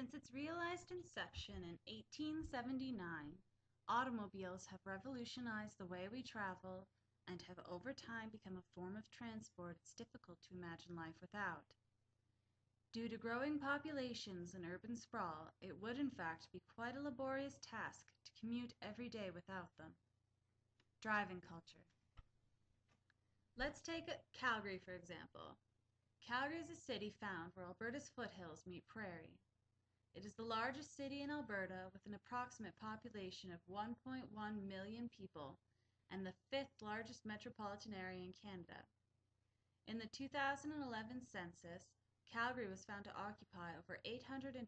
Since its realized inception in 1879, automobiles have revolutionized the way we travel and have over time become a form of transport it's difficult to imagine life without. Due to growing populations and urban sprawl, it would in fact be quite a laborious task to commute every day without them. Driving culture. Let's take Calgary for example. Calgary is a city found where Alberta's foothills meet prairie. It is the largest city in Alberta with an approximate population of 1.1 million people and the fifth largest metropolitan area in Canada. In the 2011 census, Calgary was found to occupy over 825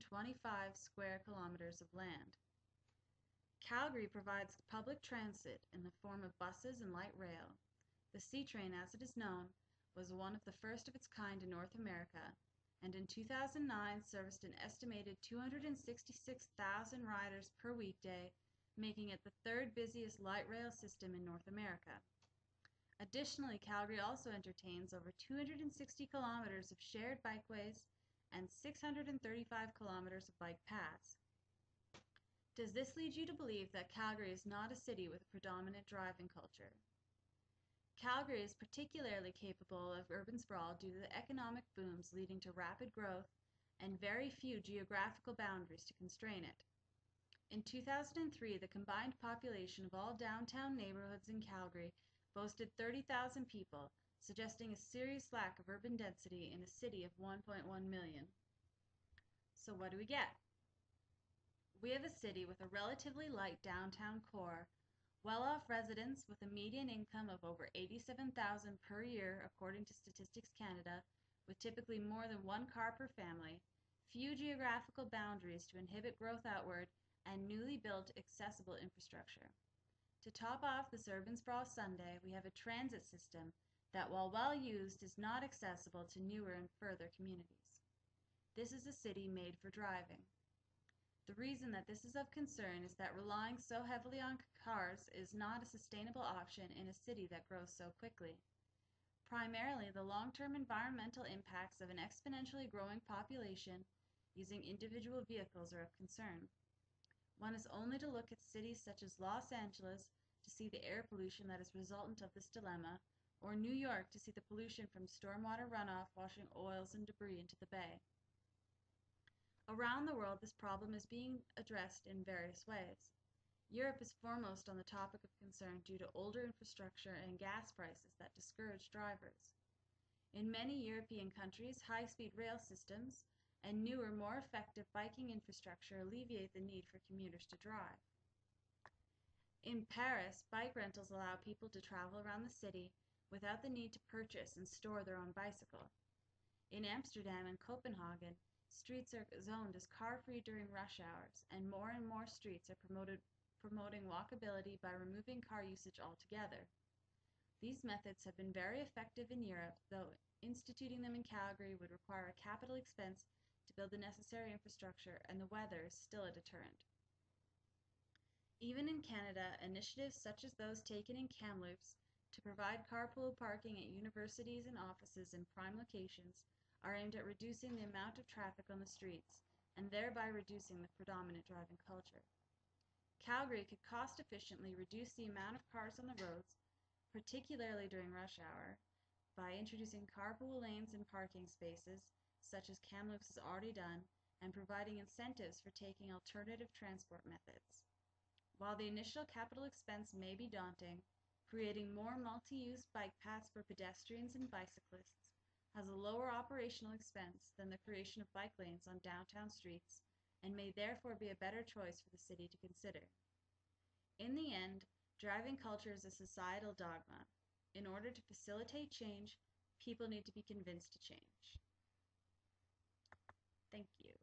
square kilometers of land. Calgary provides public transit in the form of buses and light rail. The C-Train, as it is known, was one of the first of its kind in North America, and in 2009 serviced an estimated 266,000 riders per weekday, making it the third busiest light rail system in North America. Additionally, Calgary also entertains over 260 kilometers of shared bikeways and 635 kilometers of bike paths. Does this lead you to believe that Calgary is not a city with a predominant driving culture? Calgary is particularly capable of urban sprawl due to the economic booms leading to rapid growth and very few geographical boundaries to constrain it. In 2003, the combined population of all downtown neighborhoods in Calgary boasted 30,000 people, suggesting a serious lack of urban density in a city of 1.1 million. So what do we get? We have a city with a relatively light downtown core, well-off residents with a median income of over $87,000 per year according to Statistics Canada, with typically more than one car per family, few geographical boundaries to inhibit growth outward, and newly built accessible infrastructure. To top off this urban sprawl sundae, we have a transit system that, while well used, is not accessible to newer and further communities. This is a city made for driving. The reason that this is of concern is that relying so heavily on cars is not a sustainable option in a city that grows so quickly. Primarily, the long-term environmental impacts of an exponentially growing population using individual vehicles are of concern. One is only to look at cities such as Los Angeles to see the air pollution that is resultant of this dilemma, or New York to see the pollution from stormwater runoff washing oils and debris into the bay. Around the world, this problem is being addressed in various ways. Europe is foremost on the topic of concern due to older infrastructure and gas prices that discourage drivers. In many European countries, high-speed rail systems and newer, more effective biking infrastructure alleviate the need for commuters to drive. In Paris, bike rentals allow people to travel around the city without the need to purchase and store their own bicycle. In Amsterdam and Copenhagen, streets are zoned as car-free during rush hours, and more streets are promoting walkability by removing car usage altogether. These methods have been very effective in Europe, though instituting them in Calgary would require a capital expense to build the necessary infrastructure, and the weather is still a deterrent. Even in Canada, initiatives such as those taken in Kamloops to provide carpool parking at universities and offices in prime locations are aimed at reducing the amount of traffic on the streets and thereby reducing the predominant driving culture. Calgary could cost efficiently reduce the amount of cars on the roads, particularly during rush hour, by introducing carpool lanes and parking spaces, such as Kamloops has already done, and providing incentives for taking alternative transport methods. While the initial capital expense may be daunting, creating more multi-use bike paths for pedestrians and bicyclists has a lower operational expense than the creation of bike lanes on downtown streets, and may therefore be a better choice for the city to consider. In the end, driving culture is a societal dogma. In order to facilitate change, people need to be convinced to change. Thank you.